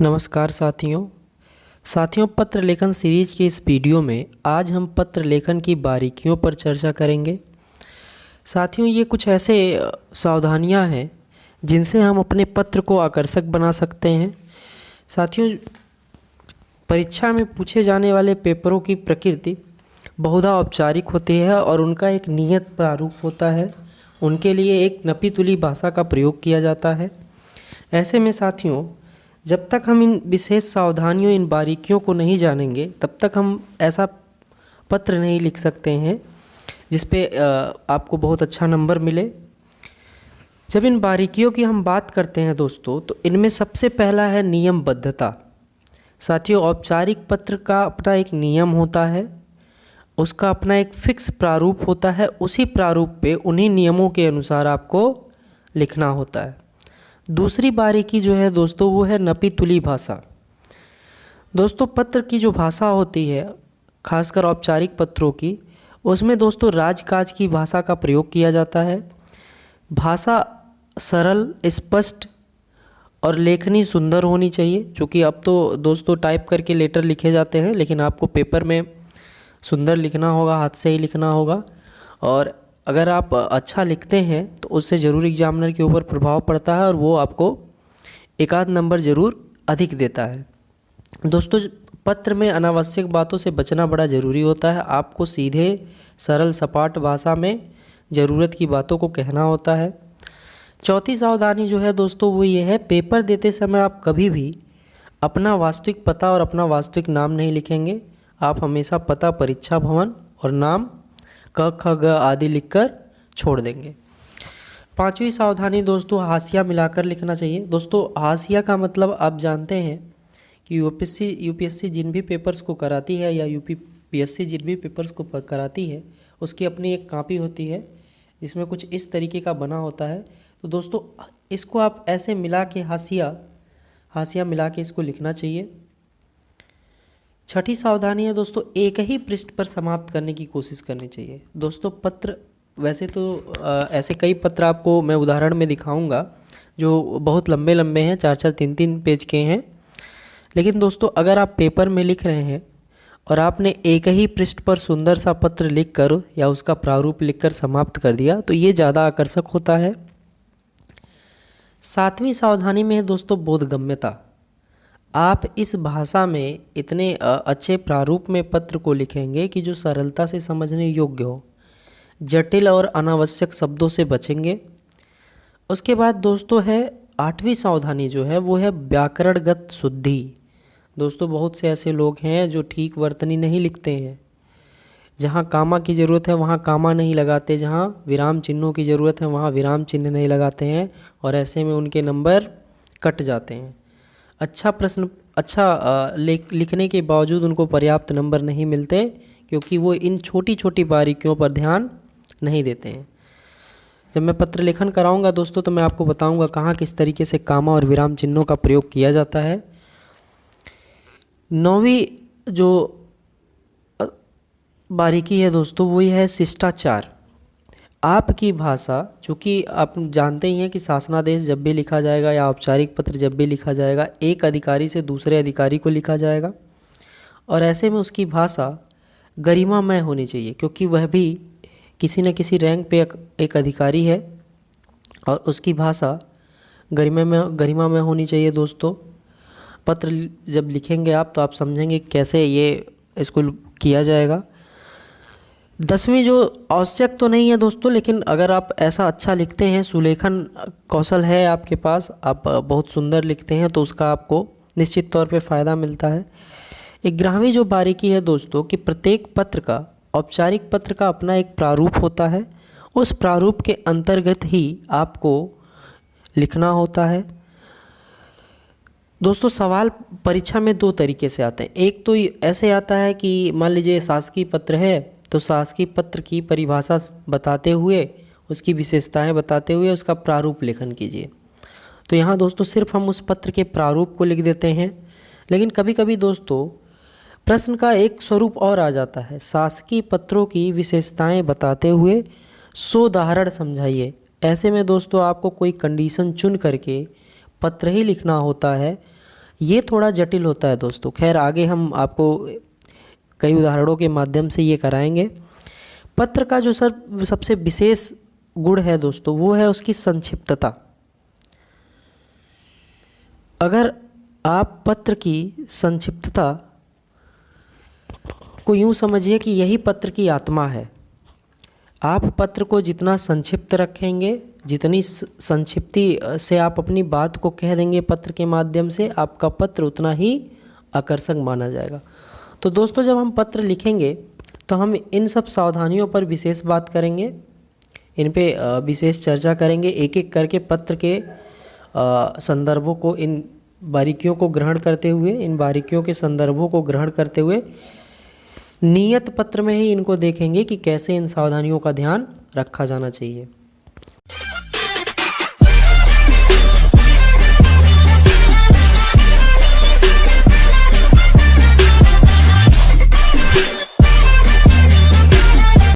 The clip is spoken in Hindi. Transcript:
नमस्कार साथियों पत्र लेखन सीरीज के इस वीडियो में आज हम पत्र लेखन की बारीकियों पर चर्चा करेंगे। साथियों, ये कुछ ऐसे सावधानियां हैं जिनसे हम अपने पत्र को आकर्षक बना सकते हैं। साथियों, परीक्षा में पूछे जाने वाले पेपरों की प्रकृति बहुधा औपचारिक होती है और उनका एक नियत प्रारूप होता है। उनके लिए एक नपी तुली भाषा का प्रयोग किया जाता है। ऐसे में साथियों, जब तक हम इन विशेष सावधानियों, इन बारीकियों को नहीं जानेंगे, तब तक हम ऐसा पत्र नहीं लिख सकते हैं जिस पे आपको बहुत अच्छा नंबर मिले। जब इन बारीकियों की हम बात करते हैं दोस्तों, तो इनमें सबसे पहला है नियमबद्धता। साथियों, औपचारिक पत्र का अपना एक नियम होता है, उसका अपना एक फिक्स प्रारूप होता है। उसी प्रारूप पे, उन्हीं नियमों के अनुसार आपको लिखना होता है। दूसरी बारीकी जो है दोस्तों, वो है नपी तुली भाषा। दोस्तों, पत्र की जो भाषा होती है, खासकर औपचारिक पत्रों की, उसमें दोस्तों राजकाज की भाषा का प्रयोग किया जाता है। भाषा सरल, स्पष्ट और लेखनी सुंदर होनी चाहिए। क्योंकि अब तो दोस्तों टाइप करके लेटर लिखे जाते हैं, लेकिन आपको पेपर में सुंदर लिखना होगा, हाथ से ही लिखना होगा। और अगर आप अच्छा लिखते हैं तो उससे ज़रूर एग्जामिनर के ऊपर प्रभाव पड़ता है और वो आपको एक आध नंबर ज़रूर अधिक देता है। दोस्तों, पत्र में अनावश्यक बातों से बचना बड़ा ज़रूरी होता है। आपको सीधे, सरल, सपाट भाषा में ज़रूरत की बातों को कहना होता है। चौथी सावधानी जो है दोस्तों, वो ये है, पेपर देते समय आप कभी भी अपना वास्तविक पता और अपना वास्तविक नाम नहीं लिखेंगे। आप हमेशा पता, परीक्षा भवन और नाम क ख ग आदि लिखकर छोड़ देंगे। पांचवी सावधानी दोस्तों, हाशिया मिलाकर लिखना चाहिए। दोस्तों, हाशिया का मतलब आप जानते हैं कि यूपीएससी जिन भी पेपर्स को कराती है या यूपीपीएससी जिन भी पेपर्स को कराती है, उसकी अपनी एक कॉपी होती है जिसमें कुछ इस तरीके का बना होता है। तो दोस्तों, इसको आप ऐसे मिला के हाशिया मिला के इसको लिखना चाहिए। छठी सावधानी है दोस्तों, एक ही पृष्ठ पर समाप्त करने की कोशिश करनी चाहिए। दोस्तों, पत्र वैसे तो ऐसे कई पत्र आपको मैं उदाहरण में दिखाऊंगा जो बहुत लंबे लंबे हैं, 4-4, 3-3 पेज के हैं। लेकिन दोस्तों, अगर आप पेपर में लिख रहे हैं और आपने एक ही पृष्ठ पर सुंदर सा पत्र लिख कर या उसका प्रारूप लिखकर समाप्त कर दिया, तो ये ज़्यादा आकर्षक होता है। सातवीं सावधानी में है दोस्तों बोधगम्यता। आप इस भाषा में इतने अच्छे प्रारूप में पत्र को लिखेंगे कि जो सरलता से समझने योग्य हो। जटिल और अनावश्यक शब्दों से बचेंगे। उसके बाद दोस्तों है आठवीं सावधानी जो है, वो है व्याकरणगत शुद्धि। दोस्तों, बहुत से ऐसे लोग हैं जो ठीक वर्तनी नहीं लिखते हैं। जहाँ कामा की ज़रूरत है वहाँ कामा नहीं लगाते, जहाँ विराम चिन्हों की ज़रूरत है वहाँ विराम चिन्ह नहीं लगाते हैं, और ऐसे में उनके नंबर कट जाते हैं। लिखने के बावजूद उनको पर्याप्त नंबर नहीं मिलते, क्योंकि वो इन छोटी छोटी बारीकियों पर ध्यान नहीं देते हैं। जब मैं पत्र लेखन कराऊंगा दोस्तों, तो मैं आपको बताऊंगा कहाँ किस तरीके से कामा और विराम चिन्हों का प्रयोग किया जाता है। नौवीं जो बारीकी है दोस्तों, वो ये है शिष्टाचार। आपकी भाषा, चूँकि आप जानते ही हैं कि शासनादेश जब भी लिखा जाएगा या औपचारिक पत्र जब भी लिखा जाएगा, एक अधिकारी से दूसरे अधिकारी को लिखा जाएगा, और ऐसे में उसकी भाषा गरिमामय होनी चाहिए, क्योंकि वह भी किसी न किसी रैंक पे एक अधिकारी है और उसकी भाषा गरिमामय होनी चाहिए। दोस्तों, पत्र जब लिखेंगे आप, तो आप समझेंगे कैसे ये इसको किया जाएगा। 10वीं जो आवश्यक तो नहीं है दोस्तों, लेकिन अगर आप ऐसा अच्छा लिखते हैं, सुलेखन कौशल है आपके पास, आप बहुत सुंदर लिखते हैं, तो उसका आपको निश्चित तौर पे फ़ायदा मिलता है। 11वीं जो बारीकी है दोस्तों, कि प्रत्येक पत्र का, औपचारिक पत्र का अपना एक प्रारूप होता है। उस प्रारूप के अंतर्गत ही आपको लिखना होता है। दोस्तों, सवाल परीक्षा में 2 तरीके से आते हैं। एक तो ऐसे आता है कि मान लीजिए शासकीय पत्र है, तो शासकीय पत्र की परिभाषा बताते हुए, उसकी विशेषताएं बताते हुए उसका प्रारूप लेखन कीजिए। तो यहाँ दोस्तों सिर्फ हम उस पत्र के प्रारूप को लिख देते हैं। लेकिन कभी कभी दोस्तों प्रश्न का एक स्वरूप और आ जाता है, शासकीय पत्रों की विशेषताएं बताते हुए सोदाहरण समझाइए। ऐसे में दोस्तों आपको कोई कंडीशन चुन करके पत्र ही लिखना होता है, ये थोड़ा जटिल होता है दोस्तों। खैर आगे हम आपको कई उदाहरणों के माध्यम से ये कराएंगे। पत्र का जो सबसे विशेष गुण है दोस्तों, वो है उसकी संक्षिप्तता। अगर आप पत्र की संक्षिप्तता को यूँ समझिए कि यही पत्र की आत्मा है। आप पत्र को जितना संक्षिप्त रखेंगे, जितनी संक्षिप्ति से आप अपनी बात को कह देंगे पत्र के माध्यम से, आपका पत्र उतना ही आकर्षक माना जाएगा। तो दोस्तों जब हम पत्र लिखेंगे तो हम इन सब सावधानियों पर विशेष बात करेंगे, इन पे विशेष चर्चा करेंगे। एक एक करके पत्र के संदर्भों को, इन बारीकियों को ग्रहण करते हुए, इन बारीकियों के संदर्भों को ग्रहण करते हुए नियत पत्र में ही इनको देखेंगे कि कैसे इन सावधानियों का ध्यान रखा जाना चाहिए।